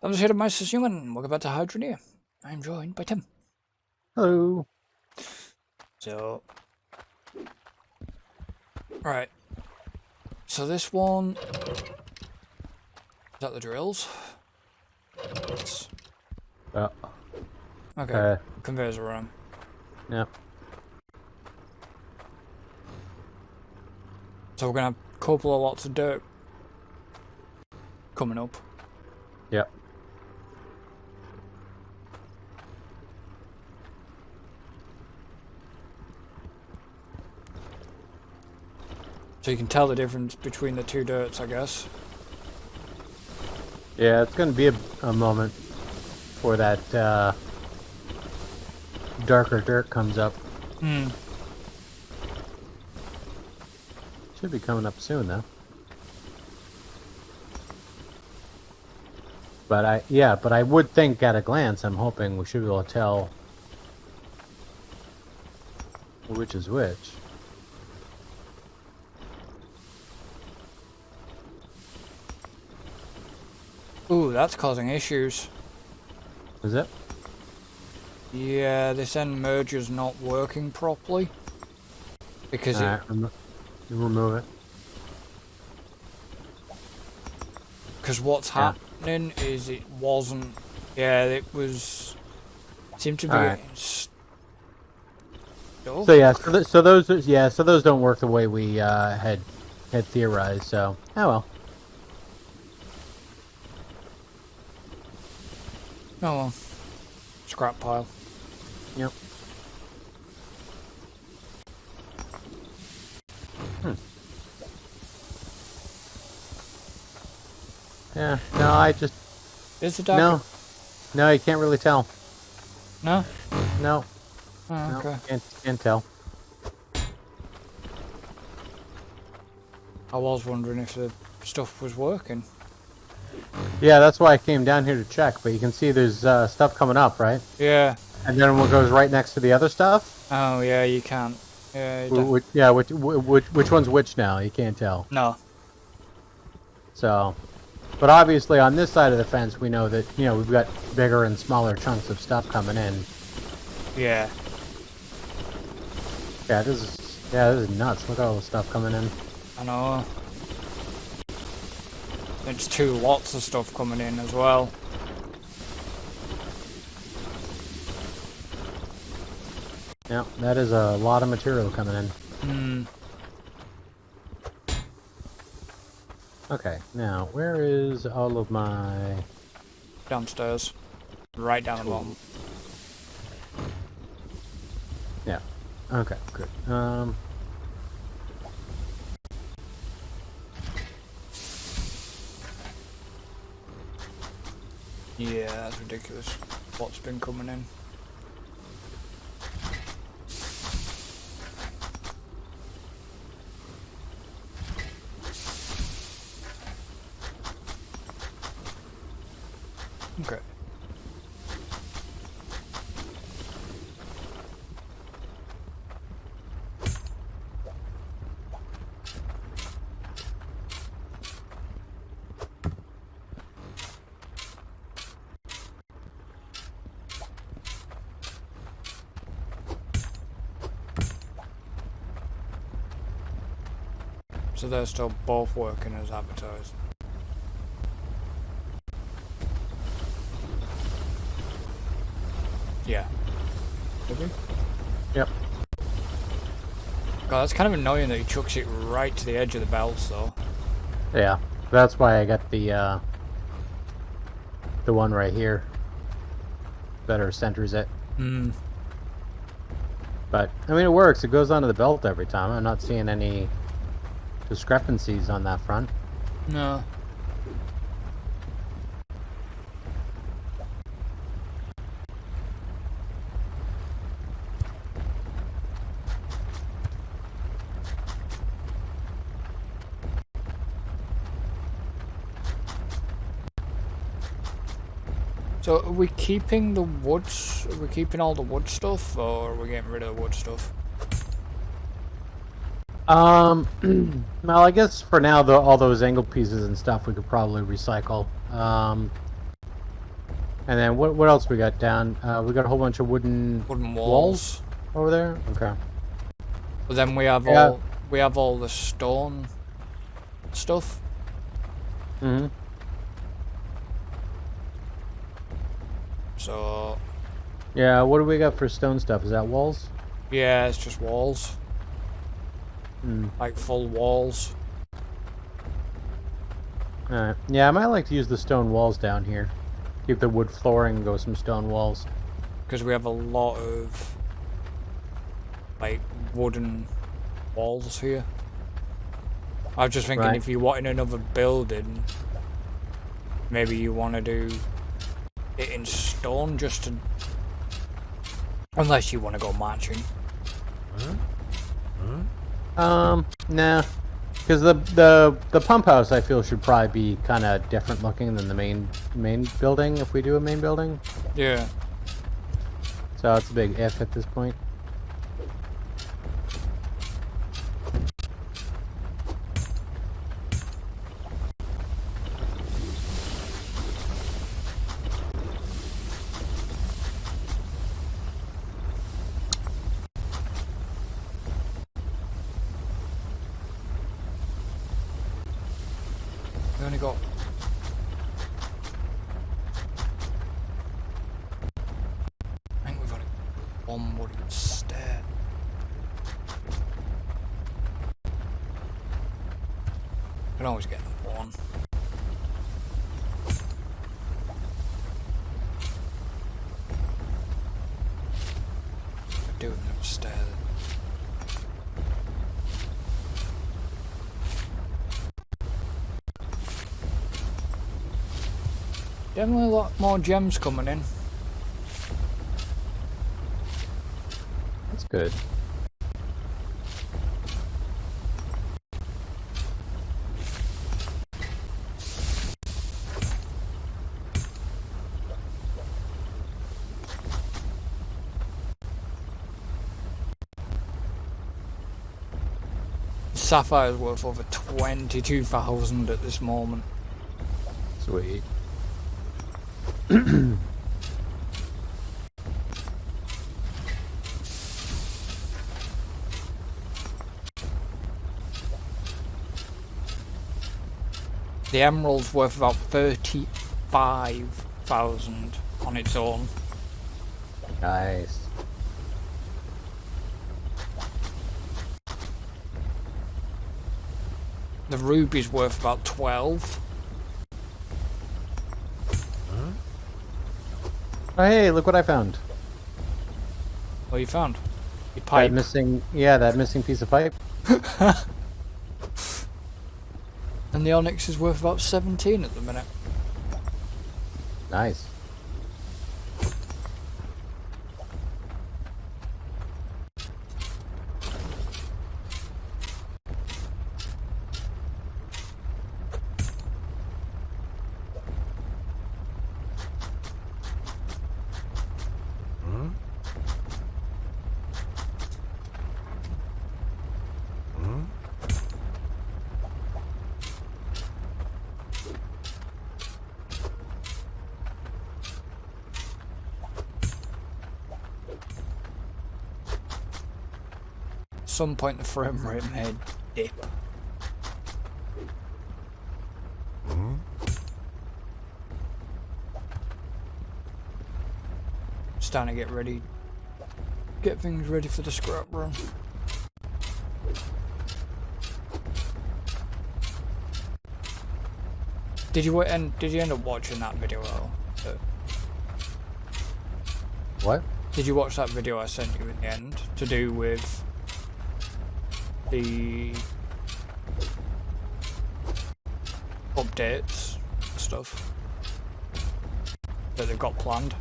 I'm the heren Masters Human. Welcome back to Hydroneer. I'm joined by Tim. Hello. So, right. So this one, is that the drills? It's, Oh, okay, conveyors are running. yeah. So we're gonna have a couple of lots of dirt coming up. Yep. So you can tell the difference between the two dirts, I guess. Yeah, it's going to be a moment before that darker dirt comes up. Hmm. Should be coming up soon, though. But I would think at a glance, I'm hoping we should be able to tell which is which. Ooh, that's causing issues. Is it? Yeah, this end merger's not working properly. Because Alright, remove it. Because what's happening is it wasn't. Yeah, it was. Seemed to be. Alright. Oh. So yeah, so those don't work the way we had theorized. So oh well. Oh well. Scrap pile. Yep. Yeah, no, I just... Is the dark? No, you can't really tell. No? No. Oh, okay. No, can't tell. I was wondering if the stuff was working. Yeah, that's why I came down here to check, but you can see there's stuff coming up, right? Yeah. And then it goes right next to the other stuff? Oh, yeah, you can't. Yeah, which one's which now? You can't tell. No. So... But obviously on this side of the fence, we know that, we've got bigger and smaller chunks of stuff coming in. Yeah. Yeah, this is nuts. Look at all the stuff coming in. I know. It's two lots of stuff coming in as well. Yeah, that is a lot of material coming in. Hmm. Okay, now, where is all of my... Downstairs. Right down the bottom. Yeah. Okay, good. Yeah, that's ridiculous. What's been coming in? Okay. So they're still both working as advertised. Yeah. Maybe? Yep. God, that's kind of annoying that he chucks it right to the edge of the belts, though. Yeah, that's why I got the one right here. Better centers it. Hmm. But, I mean, it works. It goes onto the belt every time. I'm not seeing any discrepancies on that front. No. So are we keeping the woods? Are we keeping all the wood stuff, or are we getting rid of the wood stuff? Well, I guess for now, all those angle pieces and stuff we could probably recycle. And then what else we got down? We got a whole bunch of wooden walls over there. Okay. But then we have all the stone stuff. Mm-hmm. So Yeah, what do we got for stone stuff? Is that walls? yeah, it's just walls. Like full walls. Alright. Yeah, I might like to use the stone walls down here. Keep the wood flooring and go some stone walls. Because we have a lot of like wooden walls here. I was just thinking if you want in another building, maybe you want to do it in stone just to... Unless you want to go matching. Nah. Because the pump house, I feel, should probably be kind of different looking than the main building if we do a main building. Yeah. So it's a big if at this point. We only got... I think we've only got one wooden stair. Can always get one. Do have another stair then. Definitely a lot more gems coming in. That's good. Sapphire's worth over 22,000 at this moment. Sweet. The emerald's worth about 35,000 on its own. Nice. The ruby's worth about 12. Oh hey, look what I found. What you found? Your pipe. That missing piece of pipe. And the onyx is worth about 17 at the minute. Nice. At some point the frame rate may dip. Starting to get things ready for the scrap run. Did you end up watching that video at all? What? Did you watch that video I sent you in the end to do with the updates and stuff that they've got planned?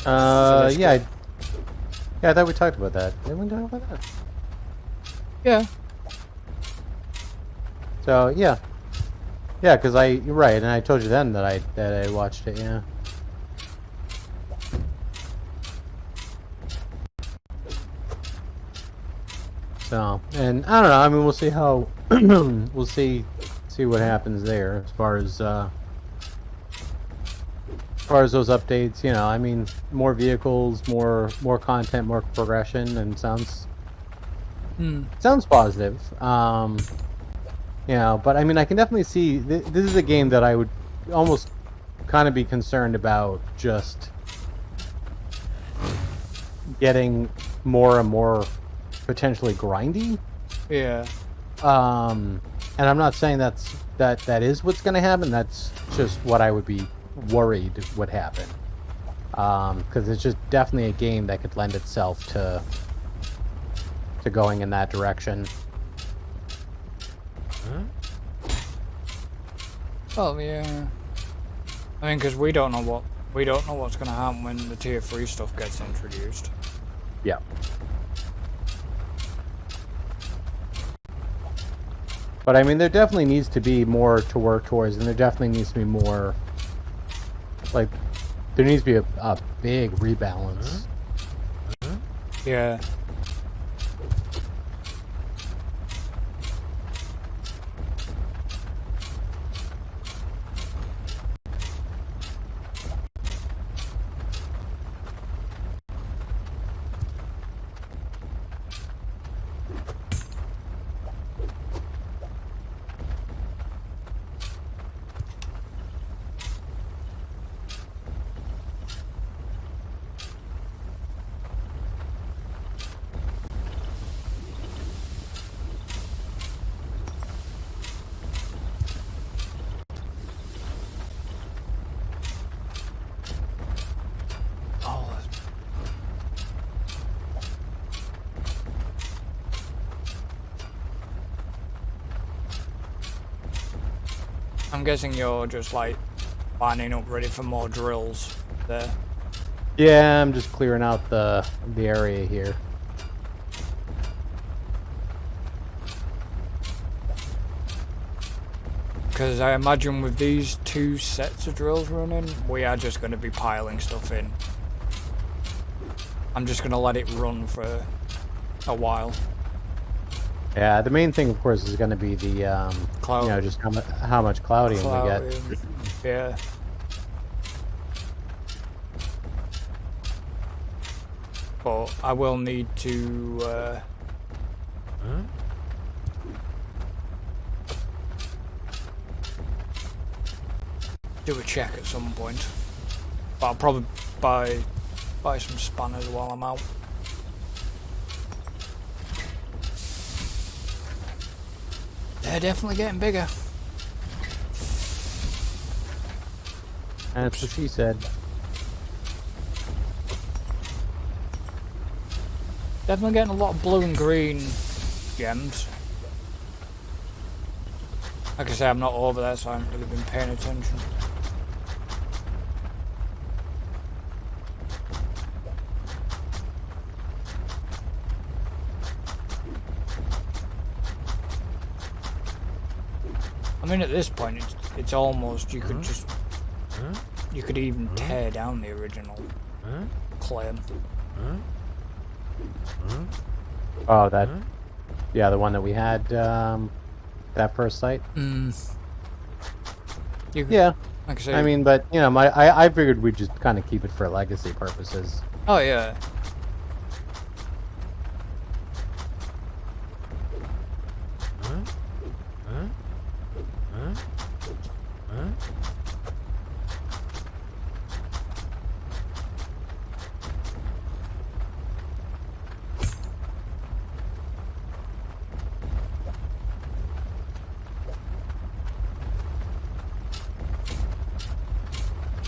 Yeah, I thought we talked about that. Didn't we talk about that? Yeah. So yeah, because you're right, and I told you then that I watched it. Yeah. So, and I don't know. I mean, we'll see how we'll see what happens there as far as far as those updates, I mean, more vehicles, more content, more progression, and sounds positive. But I mean, I can definitely see this is a game that I would almost kind of be concerned about just getting more and more potentially grindy. Yeah. And I'm not saying that is what's going to happen. That's just what I would be worried would happen. Because it's just definitely a game that could lend itself to going in that direction. Well, yeah. I mean, because we don't know what's going to happen when the tier 3 stuff gets introduced. Yeah. But I mean, there definitely needs to be more to work towards, and there definitely needs to be more. Like, there needs to be a big rebalance. Yeah. I'm guessing you're just like lining up ready for more drills there. Yeah, I'm just clearing out the area here. Because I imagine with these 2 sets of drills running, we are just going to be piling stuff in. I'm just going to let it run for a while. Yeah, the main thing, of course, is going to be the Cloud. just how much cloudium we get. Yeah. But I will need to do a check at some point. But I'll probably buy some spanners while I'm out. They're definitely getting bigger. That's what she said. Definitely getting a lot of blue and green gems. Like I say, I'm not over there, so I haven't really been paying attention. I mean, at this point, it's almost, you could just, you could even tear down the original claim. Oh, yeah, the one that we had, that first site. Yeah, like I say, I mean, but I figured we'd just kind of keep it for legacy purposes. Oh yeah.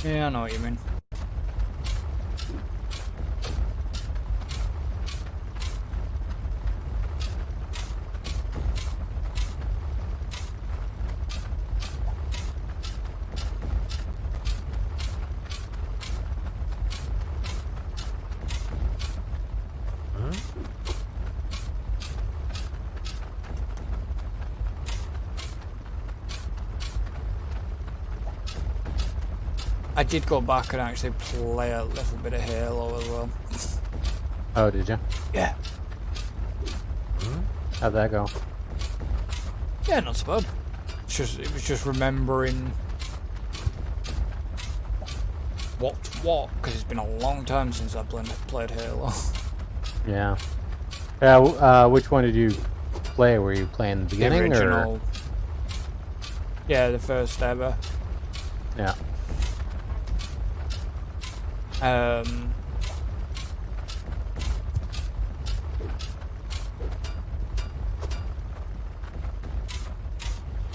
Yeah, I know what you mean. I did go back and actually play a little bit of Halo as well. Oh, did you? Yeah. How'd that go? Yeah, not so bad. It was just remembering what's what, because it's been a long time since I've played Halo. Yeah. Which one did you play? Were you playing the beginning The original. or? Yeah, the first ever. Yeah.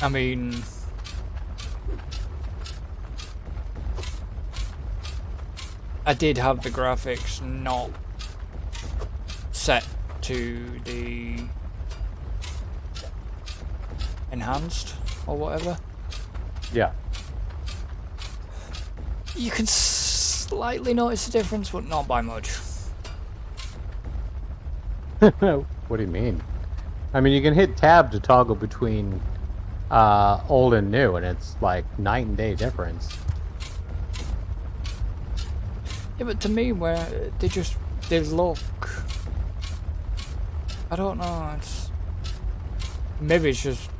I mean, I did have the graphics not set to the enhanced or whatever. Yeah. You can slightly notice the difference, but not by much. What do you mean? I mean, you can hit tab to toggle between old and new, and it's like night and day difference. Yeah, but to me, where they look, I don't know. Maybe it's just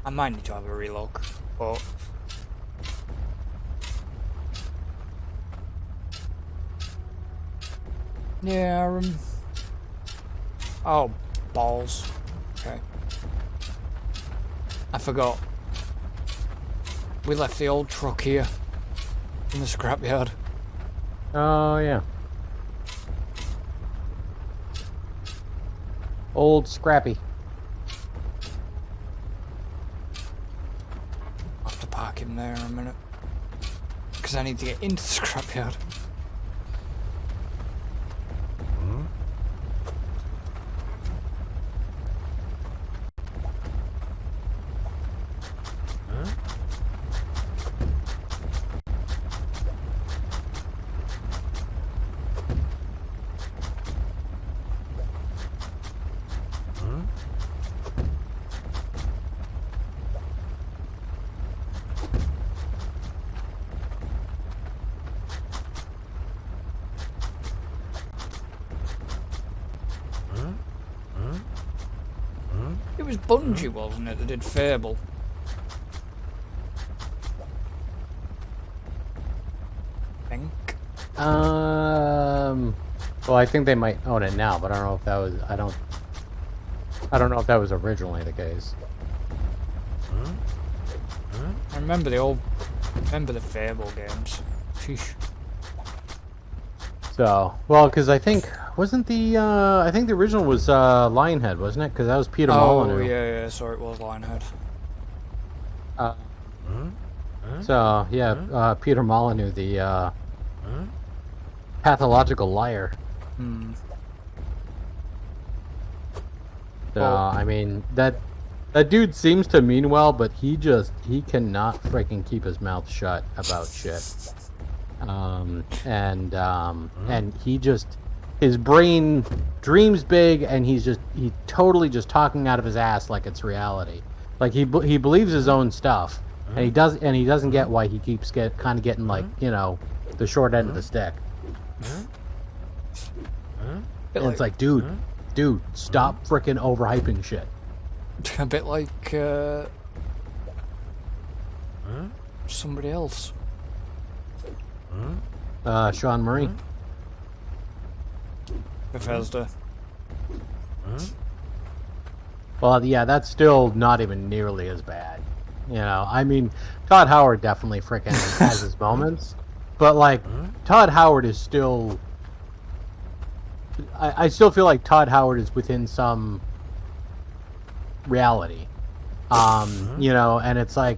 I might need to have a relook, but yeah. Oh, balls. Okay. I forgot. We left the old truck here in the scrapyard. Oh, yeah. Old Scrappy. I'll have to park him there in a minute. Because I need to get into the scrapyard. It was Bungie, wasn't it, that did Fable? I think. Well, I think they might own it now, but I don't know if that was. I don't know if that was originally the case. I remember the Fable games. Sheesh. So, well, because I think wasn't the I think the original was Lionhead, wasn't it? Because that was Peter Molyneux. Oh yeah, sorry, it was Lionhead. So yeah, Peter Molyneux, the pathological liar. So I mean that dude seems to mean well, but he cannot freaking keep his mouth shut about shit. And he just, his brain dreams big, and he totally just talking out of his ass like it's reality. Like he believes his own stuff, and he doesn't get why he keeps kind of getting like, you know, the short end of the stick. And it's like, dude, stop freaking overhyping shit. A bit like somebody else. Sean Murray. Bethesda. Well, yeah, that's still not even nearly as bad. You know, I mean, Todd Howard definitely freaking has his moments, but like, Todd Howard is still. I still feel like Todd Howard is within some reality. You know, and it's like,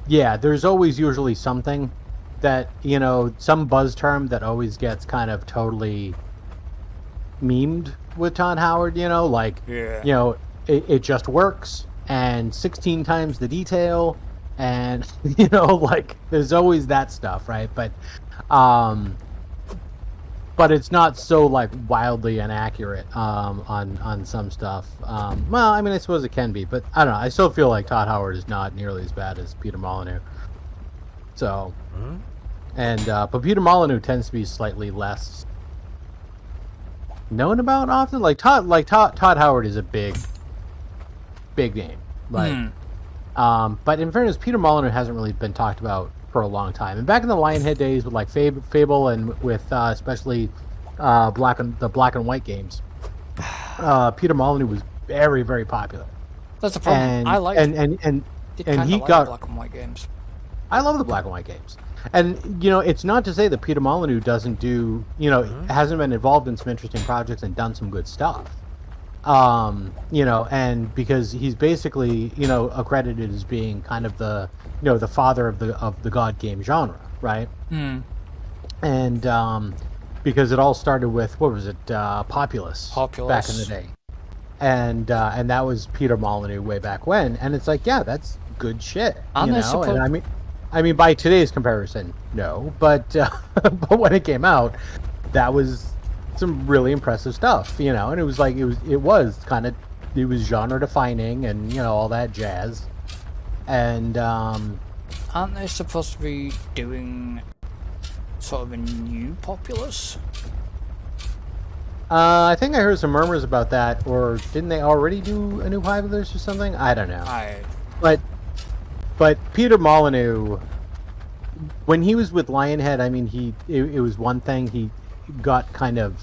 yeah, there's always usually something that, you know, some buzz term that always gets kind of totally memed with Todd Howard, you know, like, Yeah. you know, it just works, and 16 times the detail, and, you know, like, there's always that stuff, right? But it's not so, like, wildly inaccurate on some stuff. Well, I mean, I suppose it can be, but I don't know. I still feel like Todd Howard is not nearly as bad as Peter Molyneux. So, and but Peter Molyneux tends to be slightly less known about often. Like Todd Howard is a big name. Like, but in fairness, Peter Molyneux hasn't really been talked about for a long time. And back in the Lionhead days with like Fable and with especially the black and white games, Peter Molyneux was very, very popular. That's the problem. And I like and he like got black and white games. I love the black and white games. And, you know, it's not to say that Peter Molyneux doesn't do, you know, hasn't been involved in some interesting projects and done some good stuff. You know, and because he's basically, you know, accredited as being kind of the, you know, the father of the God game genre, right? Mm. And because it all started with, what was it, Populous back in the day. And that was Peter Molyneux way back when. And it's like, yeah, that's good shit, you know? And I mean, by today's comparison, no, but but when it came out, that was some really impressive stuff, you know. And it was like it was genre defining and, you know, all that jazz. And aren't they supposed to be doing sort of a new Populous? I think I heard some murmurs about that, or didn't they already do a new Populous or something? I don't know. But Peter Molyneux, when he was with Lionhead, I mean, it was one thing. He got kind of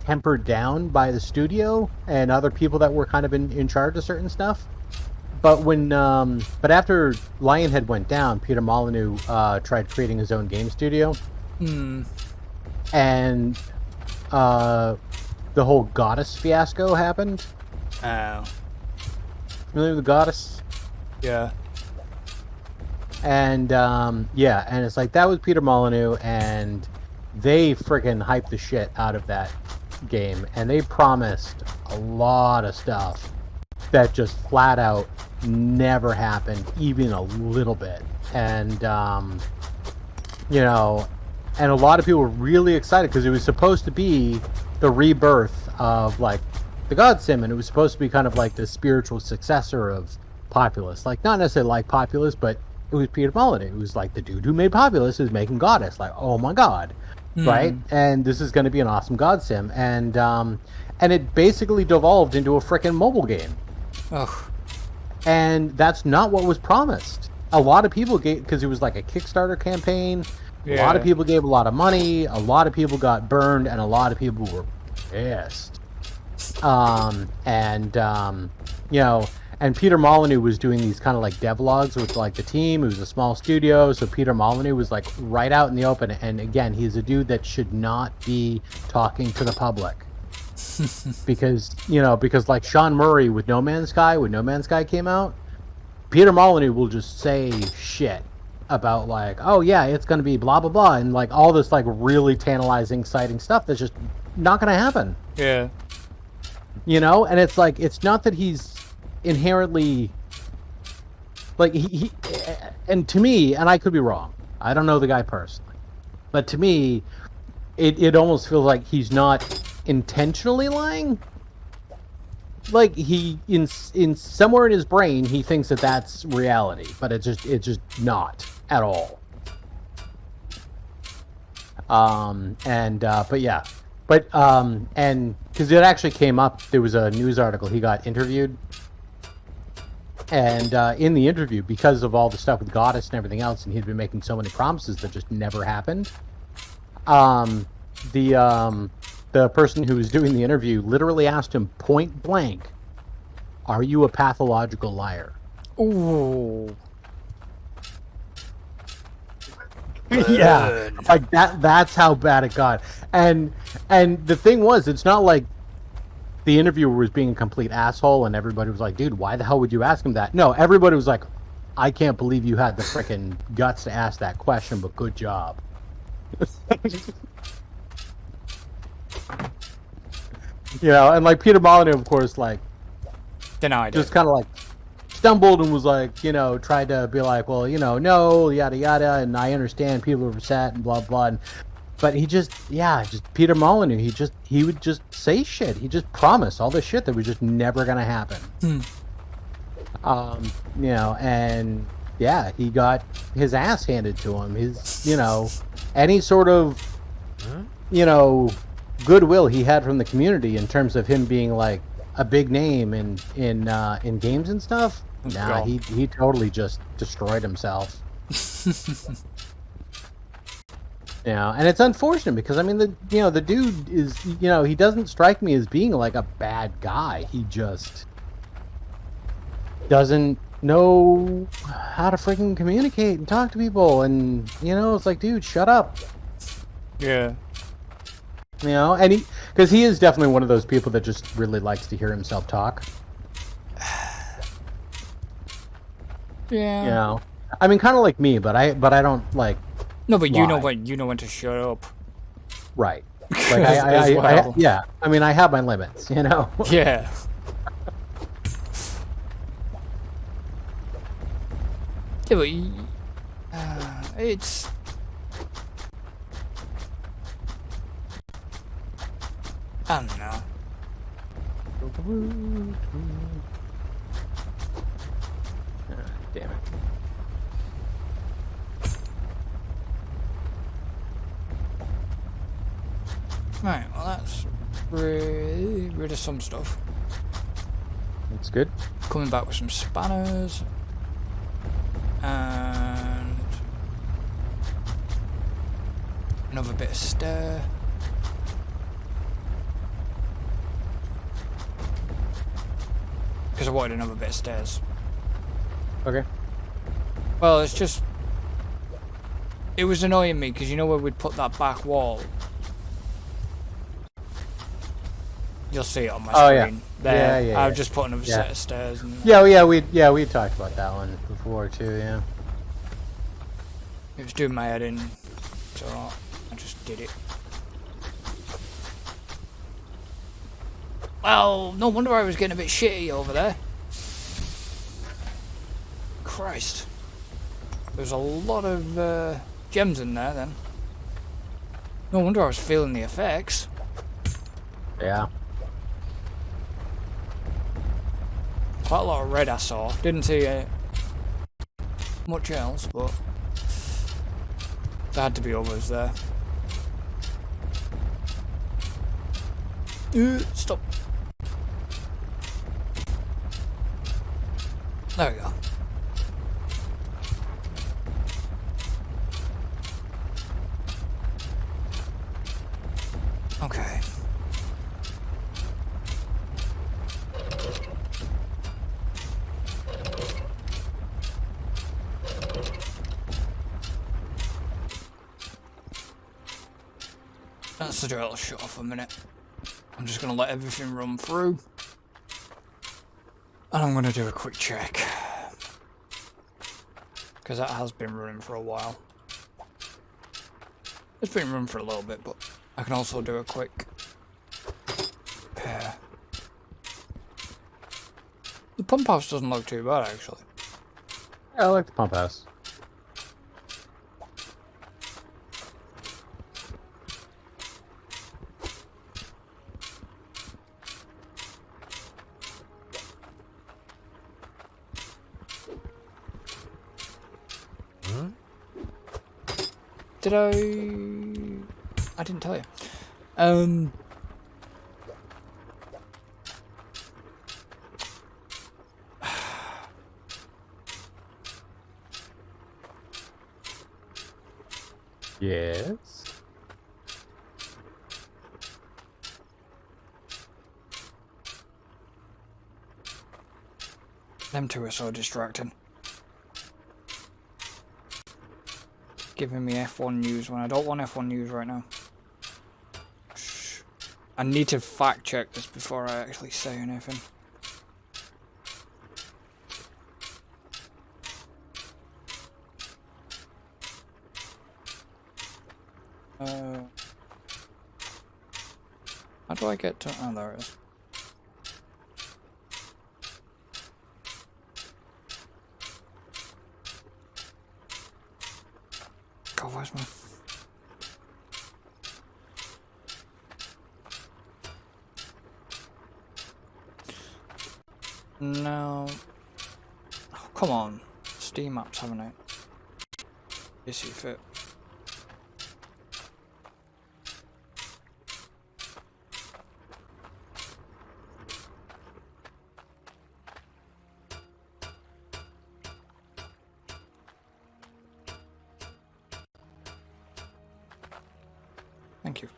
tempered down by the studio and other people that were kind of in charge of certain stuff. But but after Lionhead went down, Peter Molyneux tried creating his own game studio. And the whole Goddess fiasco happened. Oh. Familiar with the Goddess? Yeah. And yeah, and it's like that was Peter Molyneux, and they freaking hyped the shit out of that game, and they promised a lot of stuff that just flat out never happened, even a little bit. And you know, and a lot of people were really excited because it was supposed to be the rebirth of like the God Sim, and it was supposed to be kind of like the spiritual successor of Populous. Like, not necessarily like Populous, but it was Peter Molyneux. It was like the dude who made Populous is making Goddess. Like, oh my god, right? And this is going to be an awesome God Sim, and it basically devolved into a freaking mobile game. Ugh. And that's not what was promised. A lot of people gave, because it was like a Kickstarter campaign. Yeah. A lot of people gave a lot of money. A lot of people got burned, and a lot of people were pissed. You know. And Peter Molyneux was doing these kind of like devlogs with like the team. It was a small studio, so Peter Molyneux was like right out in the open. And again, he's a dude that should not be talking to the public. because like Sean Murray with No Man's Sky, when No Man's Sky came out, Peter Molyneux will just say shit about like, oh yeah, it's going to be blah, blah, blah. And like all this like really tantalizing, exciting stuff that's just not going to happen. Yeah. You know, and it's like, it's not that he's inherently like he and to me, and I could be wrong, I don't know the guy personally, but to me it almost feels like he's not intentionally lying. Like he in somewhere in his brain he thinks that that's reality, but it's just not at all. But yeah, and because it actually came up, there was a news article, he got interviewed. And in the interview, because of all the stuff with Goddess and everything else, and he'd been making so many promises that just never happened, the person who was doing the interview literally asked him point blank, "Are you a pathological liar?" Ooh. Yeah, like that's how bad it got. And the thing was, it's not like the interviewer was being a complete asshole and everybody was like, dude, why the hell would you ask him that? No, everybody was like, I can't believe you had the frickin' guts to ask that question, but good job. You know, and like Peter Molyneux, of course, like denied just it. kind of like stumbled and was like, you know, tried to be like, well, you know, no, yada yada, and I understand people are upset and blah blah. But he just Peter Molyneux, he would just say shit. He just promised all this shit that was just never gonna happen. You know, and yeah, he got his ass handed to him. His, you know, any sort of, you know, goodwill he had from the community in terms of him being like a big name in games and stuff. Nah, he totally just destroyed himself. And it's unfortunate because I mean the dude is he doesn't strike me as being like a bad guy. He just doesn't know how to freaking communicate and talk to people, and it's like, dude, shut up. Yeah. And because he is definitely one of those people that just really likes to hear himself talk. Yeah. I mean, kind of like me, but I don't like. No, but lie. you know when to shut up. Right. Like As well. yeah. I mean, I have my limits, Yeah. Yeah, but it's. I don't know. Damn it. Right, well that's rid of some stuff. That's good. Coming back with some spanners. And another bit of stair. Because I wanted another bit of stairs. Okay. Well, it's just... It was annoying me, because you know where we'd put that back wall? You'll see it on my screen. Yeah. There, Yeah. I've just put another set of stairs. And we talked about that one before too. Yeah. it was doing my head in, so I just did it. Well, no wonder I was getting a bit shitty over there. Christ. There's a lot of gems in there then. No wonder I was feeling the effects. Yeah. Quite a lot of red I saw. Didn't see much else, but there had to be others there. Stop. There we go. Okay. That's the drill shut off a minute. I'm just going to let everything run through. And I'm going to do a quick check. Because that has been running for a while. It's been running for a little bit, but I can also do a quick repair. The pump house doesn't look too bad, actually. Yeah, I like the pump house. Did I didn't tell you. Yes. Them two are so distracting. Giving me F1 news when I don't want F1 news right now. Shh. I need to fact check this before I actually say anything. How do I get to... Oh, there it is. God, where's my... No. Oh, come on. Steam apps, haven't it? Yes, you fit. Thank you.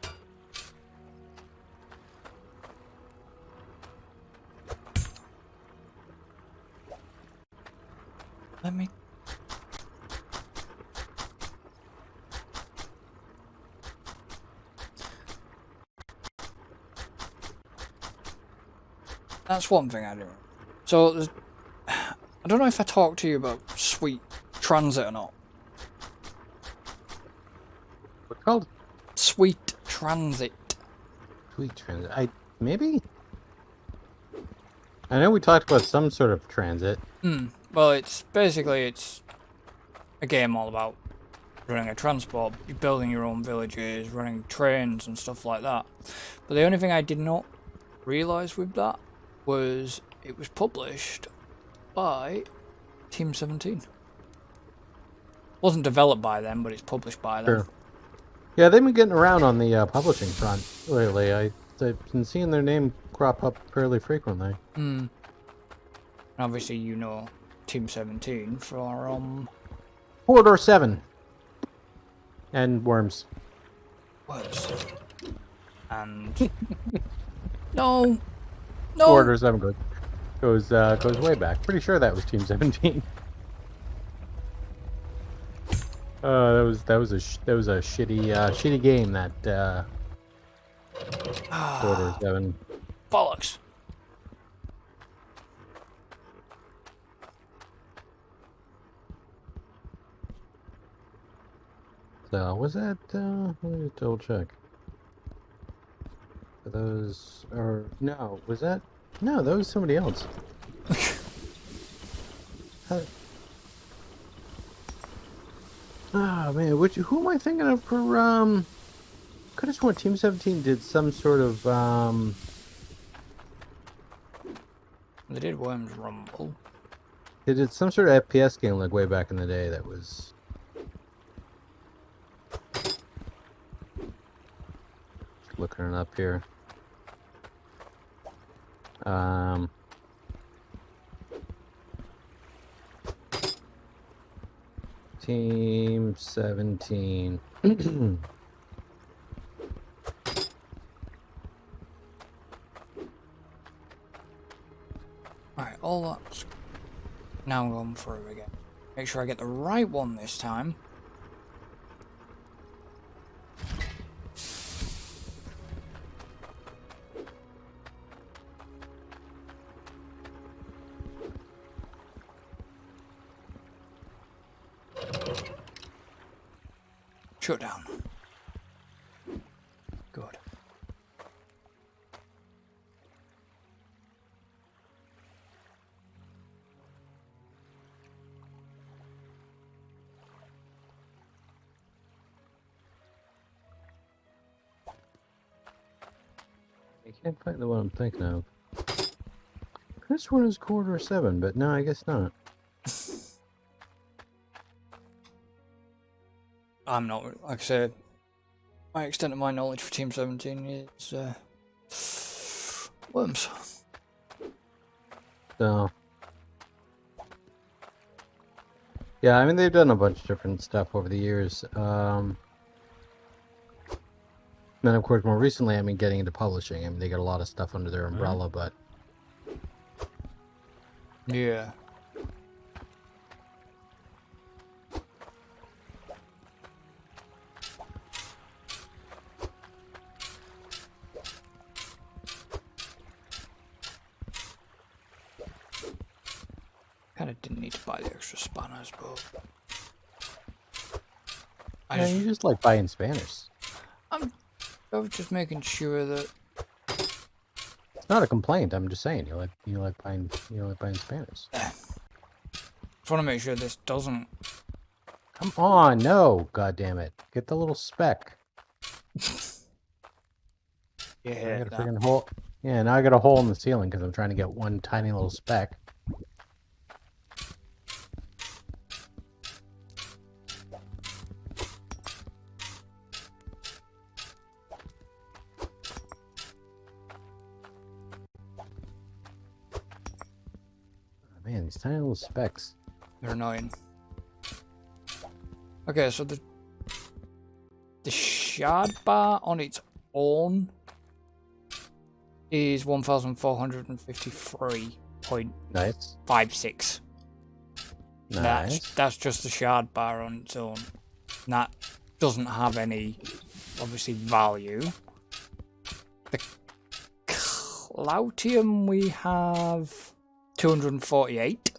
Let me... That's one thing I do. So, I don't know if I talked to you about Sweet Transit or not. What's it called? Sweet Transit. Sweet transit. Maybe? I know we talked about some sort of transit. Well, it's basically a game all about running a transport, building your own villages, running trains and stuff like that. But the only thing I did not realise with that was it was published by Team 17. Wasn't developed by them, but it's published by them. Sure. Yeah, they've been getting around on the publishing front lately. I've been seeing their name crop up fairly frequently. Obviously, you know Team 17 from... Corridor 7. And Worms. Words. And... No! No! Corridor 7 goes way back. Pretty sure that was Team 17. That was a shitty game, that Corridor 7. Bollocks. So, was that, let me double check. Those, or, no, was that, no, that was somebody else. Oh, man, who am I thinking of for, could have sworn Team 17 did some sort of, They did Worms Rumble. they did some sort of FPS game, like, way back in the day that was... Looking it up here. Team 17. Alright, all that's now going through again. Make sure I get the right one this time. Shut down. Good. I can't find the one I'm thinking of. This one is Corridor 7, but no, I guess not. I'm not, like I said, my extent of my knowledge for Team 17 is Worms. So, yeah, I mean, they've done a bunch of different stuff over the years. Then, of course, more recently, I mean, getting into publishing. I mean, they got a lot of stuff under their umbrella, but... Yeah. Kinda didn't need to buy the extra spanners, but... Yeah, you just like buying Spanish. I was just making sure that... It's not a complaint. I'm just saying you like buying Spanish. Just want to make sure this doesn't... Come on, no, God damn it! Get the little speck. I Yeah, got a freaking hole. Yeah, now I got a hole in the ceiling because I'm trying to get one tiny little speck. Man, these tiny little specks. they're annoying. Okay, so the shard bar on its own is 1,453.56. Nice. Nice. That's just the shard bar on its own. And that doesn't have any, obviously, value. The Cloutium we have 248.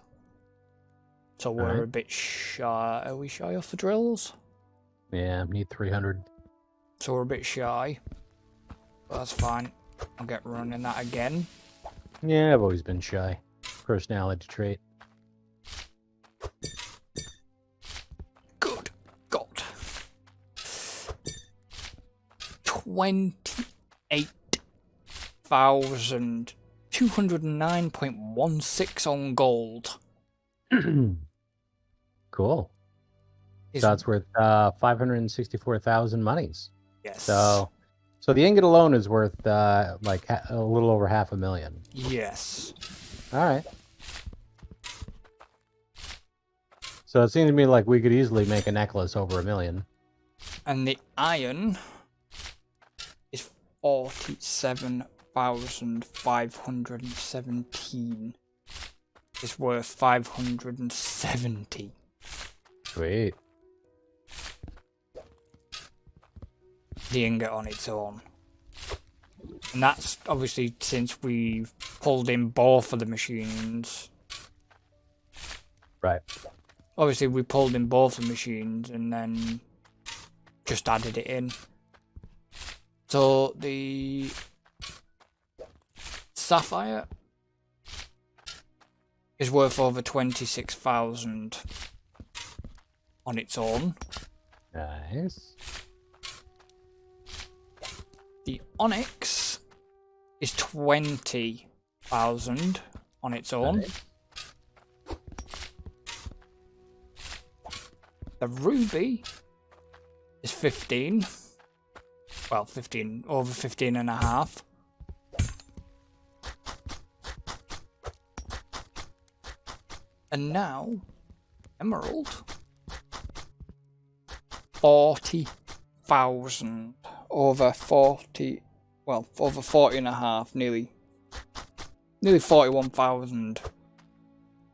So we're a bit shy. Are we shy off the drills? Yeah, need 300. So we're a bit shy. But that's fine. I'll get running that again. Yeah, I've always been shy. Personality trait. Good God. 28,209.16 on gold. Cool. So that's worth 564,000 monies. Yes. So the ingot alone is worth like a little over 500,000. Yes. All right. So it seems to me like we could easily make a necklace over $1 million. And the iron is 47,517. It's worth 570. Sweet. The ingot on its own. And that's obviously since we've pulled in both of the machines. Right. Obviously we pulled in both the machines and then just added it in. So the sapphire is worth over 26,000 on its own. Nice. The onyx is 20,000 on its own. Nice. The ruby is 15. Well, 15, over 15 and a half. And now, emerald, 40,000. Over 40, well, over 40 and a half, nearly 41,000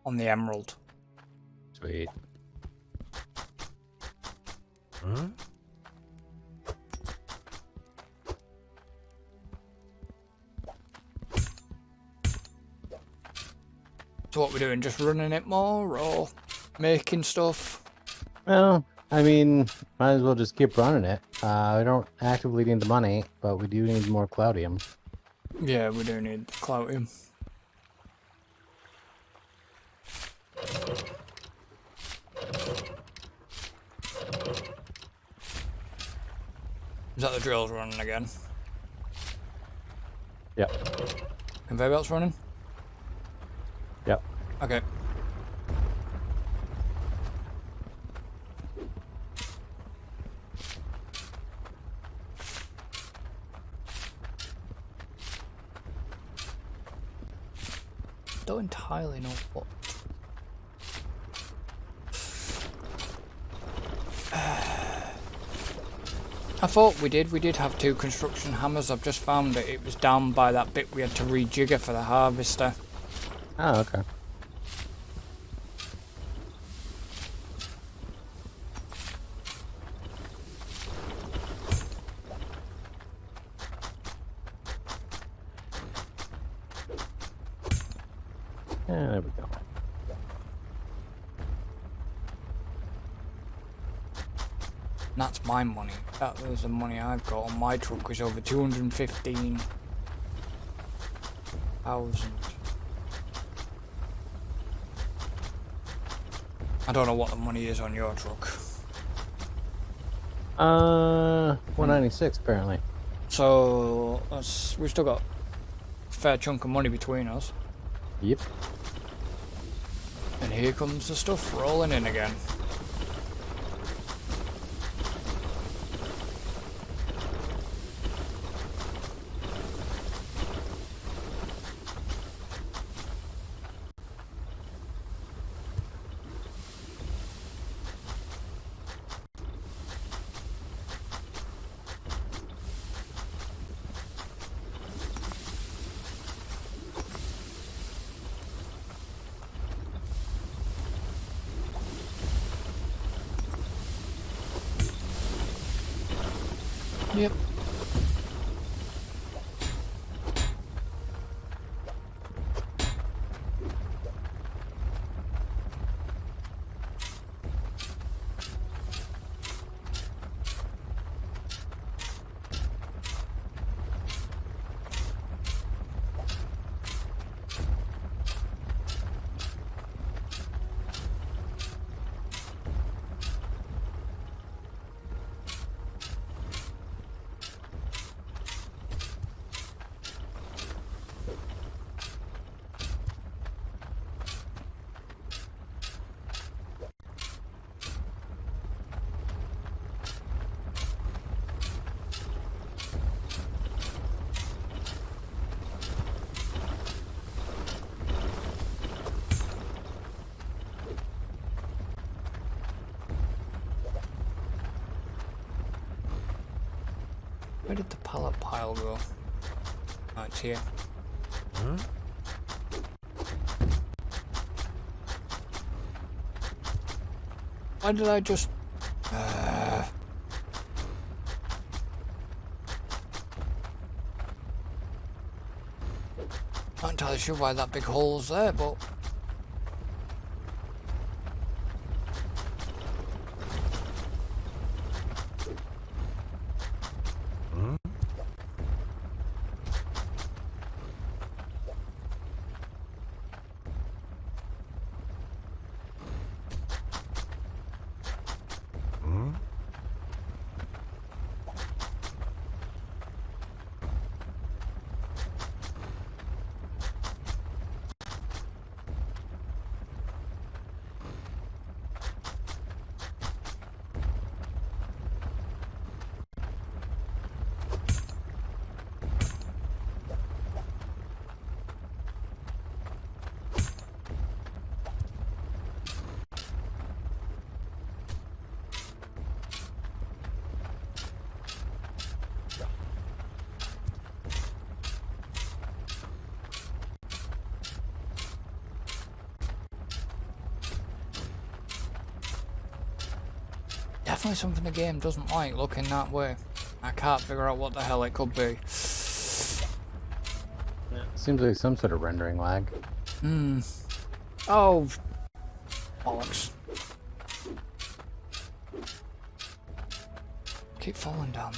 on the emerald. Sweet. Huh? So what we're doing, just running it more or making stuff? Well, I mean, might as well just keep running it. We don't actively need the money, but we do need more Cloudium. Yeah, we do need Cloutium. Is that the drills running again? Yep. Conveyor belts running? Yep. Okay. Don't entirely know what. I thought we did have 2 construction hammers. I've just found that it was down by that bit we had to rejigger for the harvester. Oh, okay. Yeah, there we go. And that's my money. That was the money I've got on my truck, was over 215,000. I don't know what the money is on your truck. 196 apparently. So we've still got a fair chunk of money between us. Yep. And here comes the stuff rolling in again. Yep. Where did the pallet pile go? Oh, it's here. Huh? Why did I just... Not entirely sure why that big hole's there, but... Huh? Huh? Definitely something the game doesn't like looking that way. I can't figure out what the hell it could be. Seems like some sort of rendering lag. Hmm. Oh. Bollocks. Keep falling down.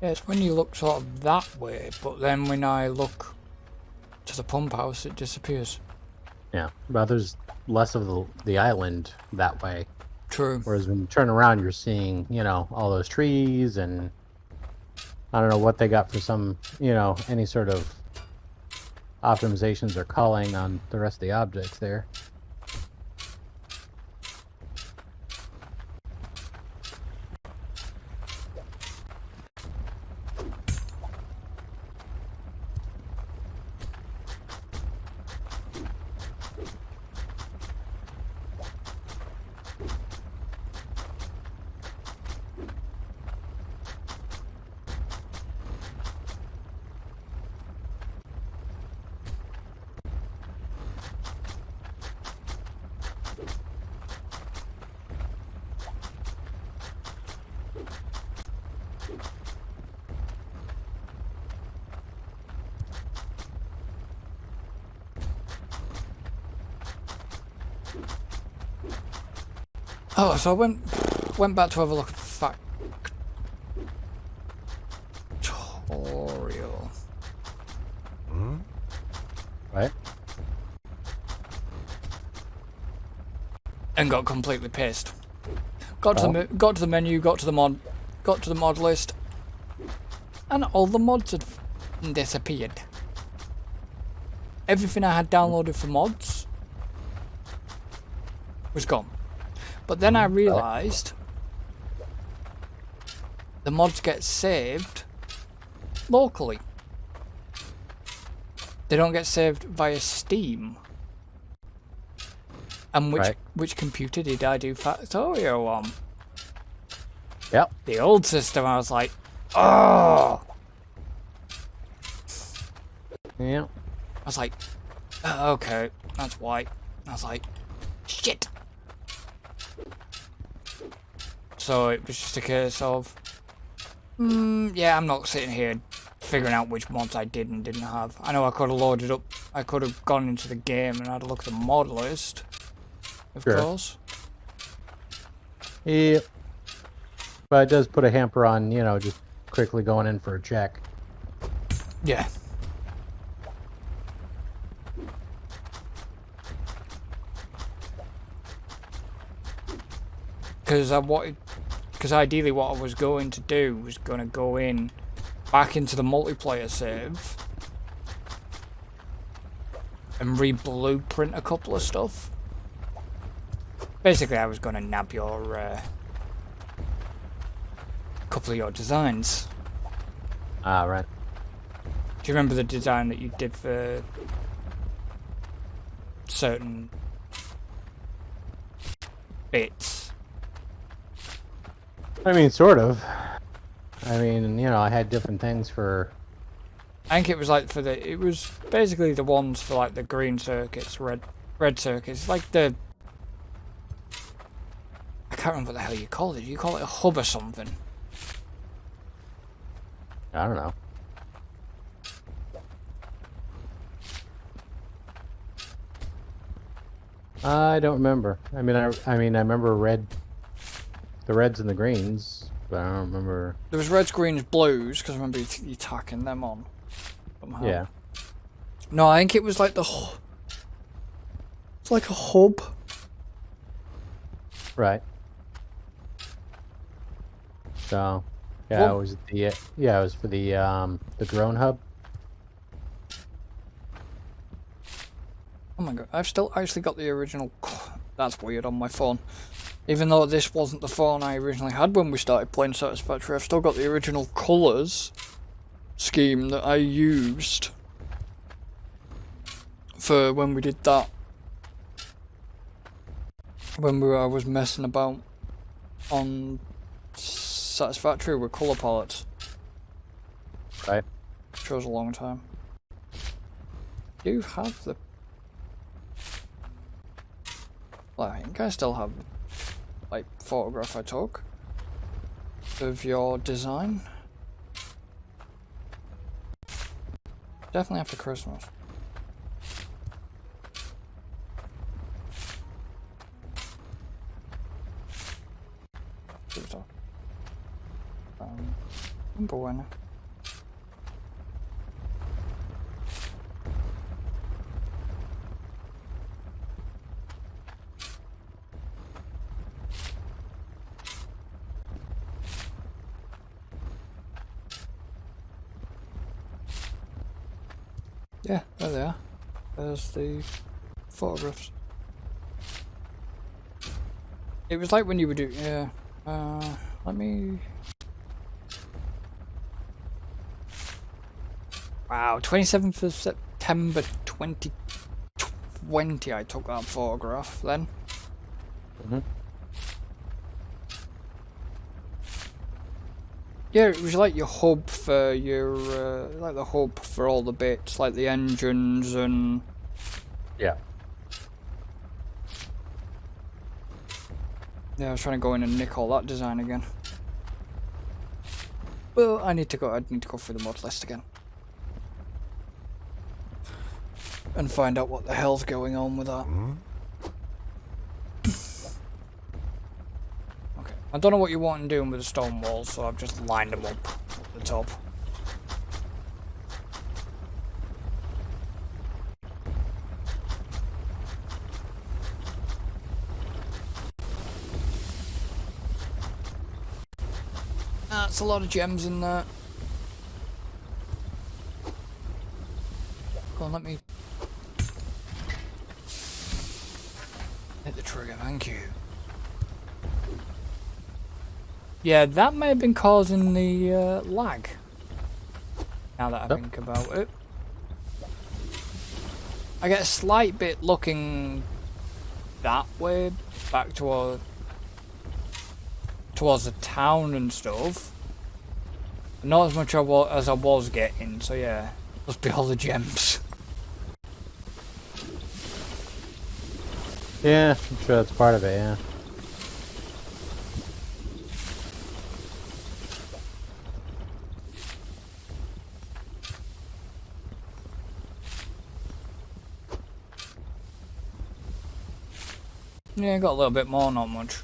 Yeah, it's when you look sort of that way, but then when I look to the pump house, it disappears. Yeah, but there's less of the island that way. True. Whereas when you turn around, you're seeing, you know, all those trees and I don't know what they got for some, you know, any sort of optimizations or culling on the rest of the objects there. Oh, so I went back to have a look at Factorial. Huh? Right? And got completely pissed. Got to the menu, got to the mod list, and all the mods had disappeared. Everything I had downloaded for mods was gone. But then I realised the mods get saved locally. They don't get saved via Steam. And which computer did I do Factorio on? Yep. The old system. I was like, oh. Yeah. I was like, okay, that's why. I was like, shit. So it was just a case of, yeah, I'm not sitting here figuring out which mods I did and didn't have. I know I could have loaded up, I could have gone into the game and had a look at the mod list, of Sure. course. Yeah. But it does put a hamper on, you know, just quickly going in for a check. Yeah. Because ideally what I was going to do was going to go in back into the multiplayer save and re-blueprint a couple of stuff. Basically, I was going to nab your couple of your designs. Ah, right. Do you remember the design that you did for certain bits? I mean, sort of. I mean, you know, I had different things for... I think it was like for the... It was basically the ones for like the green circuits, red circuits. Like the... I can't remember what the hell you called it. You call it a hub or something. I don't know. I don't remember. I mean, I remember the reds and the greens, but I don't remember. There was reds, greens, blues, because I remember you tacking them on somehow. Yeah. No, I think it was like it's like a hub. Right. So, yeah, Well, it was it was for the drone hub. Oh my god, I've still actually got the original. That's weird on my phone. Even though this wasn't the phone I originally had when we started playing Satisfactory, I've still got the original colours scheme that I used for when we did that. When I was messing about on Satisfactory with colour palettes. Right. Which was a long time. Do you have the... Well, I think I still have, like, photograph I took of your design. Definitely after Christmas. Number one. Yeah, there they are. There's the photographs. It was like when you would do, yeah. Let me... Wow, 27th of September 2020 I took that photograph then. Yeah, it was like your hub for your, like the hub for all the bits, like the engines and... Yeah. Yeah, I was trying to go in and nick all that design again. Well, I need to go through the mod list again. And find out what the hell's going on with that. Okay, I don't know what you want doing with the stone walls, so I've just lined them up at the top. That's a lot of gems in there. Go on, let me hit the trigger, thank you. Yeah, that may have been causing the lag. Now that I think about it. I get a slight bit looking that way, back towards the town and stuff. Not as much as I was getting, so yeah. Must be all the gems. Yeah, I'm sure that's part of it, yeah. Yeah, got a little bit more, not much.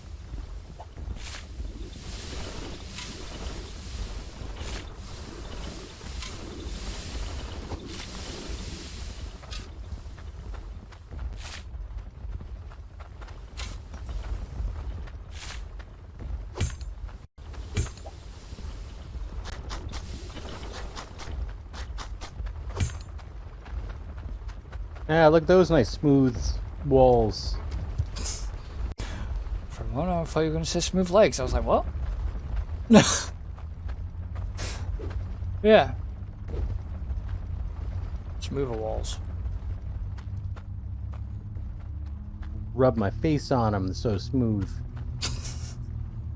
Yeah, look at those nice smooth walls. For a moment, I thought you were going to say smooth legs. I was like, what? Yeah. Smoother walls. Rub my face on them, so smooth.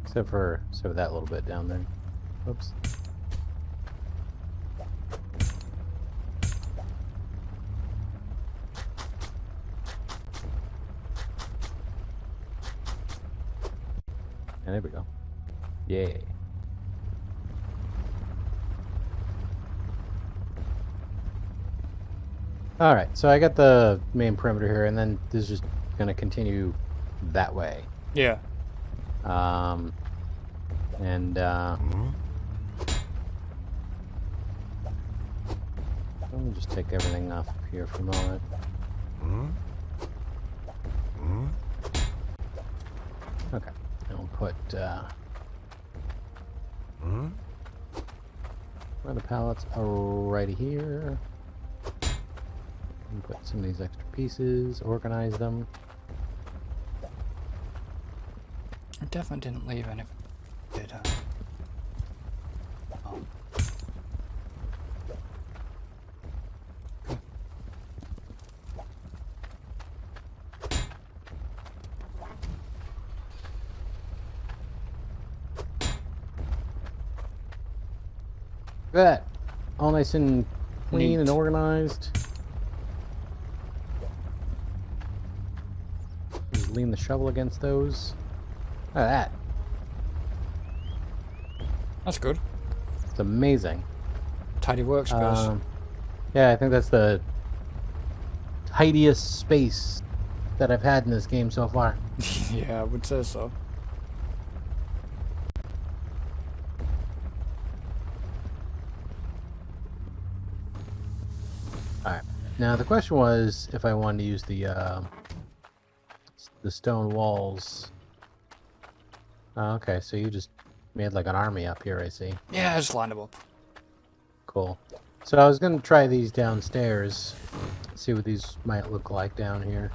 Except for that little bit down there. Oops. And there we go. Yay. Alright, so I got the main perimeter here, and then this is just gonna continue that way. Yeah. And Hmm? let me just take everything off of here for a moment. Hmm? Hmm? Okay, and we'll put Hmm? where the pallets are right here. And put some of these extra pieces, organize them. I definitely didn't leave anything. Did I? Oh. That all nice and clean Neat. and organized. Just lean the shovel against those. Look at that. That's good. It's amazing. Tidy workspace. Yeah, I think that's the tidiest space that I've had in this game so far. Yeah, I would say so. Alright. Now the question was if I wanted to use the stone walls. Okay, so you just made like an army up here, I see. Yeah, I just lined them up. Cool. So I was going to try these downstairs, see what these might look like down here.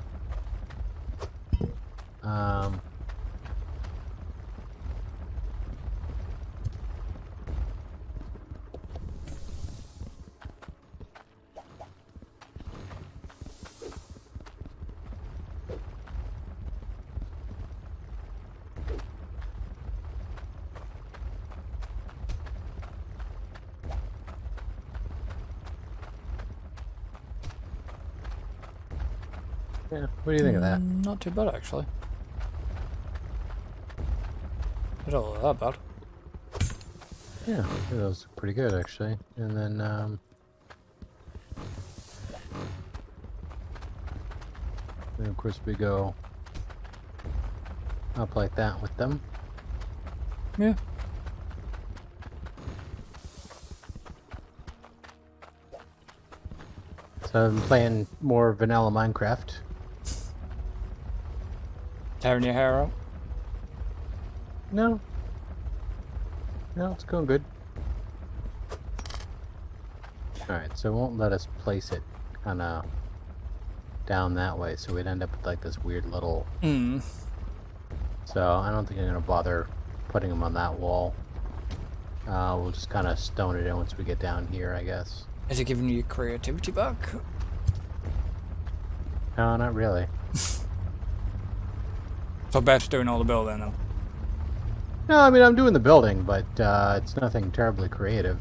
Yeah, what do you think of that? Not too bad, actually. It don't look that bad. Yeah, those are pretty good actually. And then of course we go up like that with them. Yeah. So I'm playing more vanilla Minecraft. Tearing your hair out. No. No, it's going good. Alright, so it won't let us place it kind of down that way, so we'd end up with like this weird little... So I don't think I'm going to bother putting them on that wall. We'll just kind of stone it in once we get down here, I guess. Is it giving you your creativity back? No, not really. So Beth's doing all the building then. No, I mean, I'm doing the building, but it's nothing terribly creative.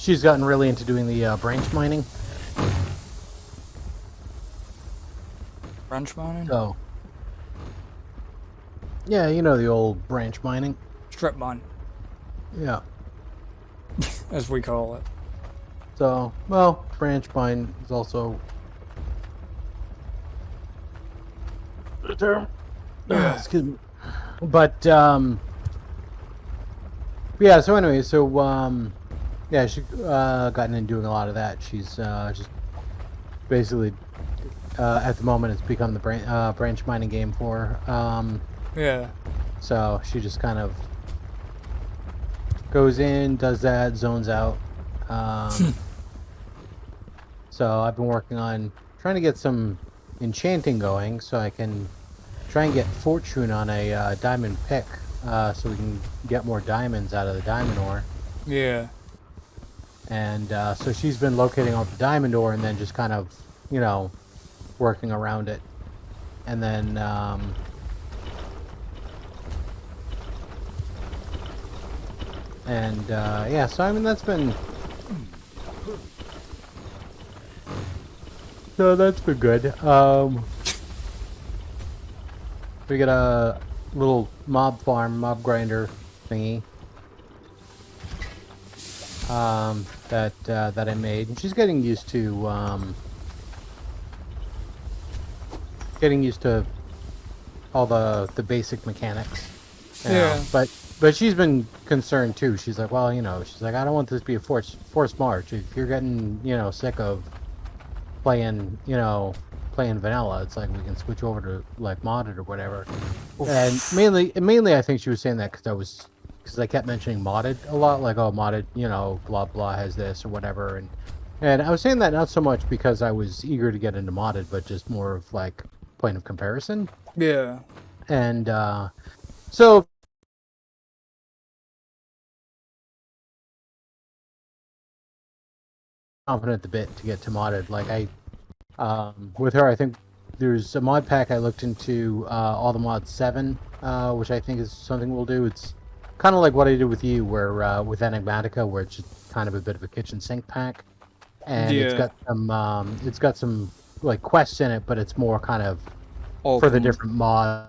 she's gotten really into doing the branch mining. Branch mining? So, yeah, you know the old branch mining. Strip mine, Yeah. as we call it. So, well, branch mine is also the term. Yeah. Excuse me. But yeah. So anyway, yeah, she gotten into doing a lot of that. She's just basically at the moment it's become the branch mining game for her. Yeah. So she just kind of goes in, does that, zones out. So I've been working on trying to get some enchanting going so I can try and get fortune on a diamond pick so we can get more diamonds out of the diamond ore. Yeah. And so she's been locating all the diamond ore and then just kind of, you know, working around it. And then yeah, so I mean that's been good. We got a little mob grinder thingy that I made, and she's getting used to all the basic mechanics. You know? But she's been concerned too. She's like, well, you know, she's like, I don't want this to be a forced march. If you're getting, you know, sick of playing vanilla, it's like we can switch over to like modded or whatever. Oof. And mainly I think she was saying that because I kept mentioning modded a lot, like, oh, modded, you know, blah blah has this or whatever, and I was saying that not so much because I was eager to get into modded, but just more of like point of comparison. Yeah. And so confident the bit to get to modded. Like with her, I think there's a mod pack I looked into, all the mods 7, which I think is something we'll do. It's kind of like what I did with you, where with Enigmatica, where it's just kind of a bit of a kitchen sink pack, and it's got some like quests in it, but it's more kind of for the different mods.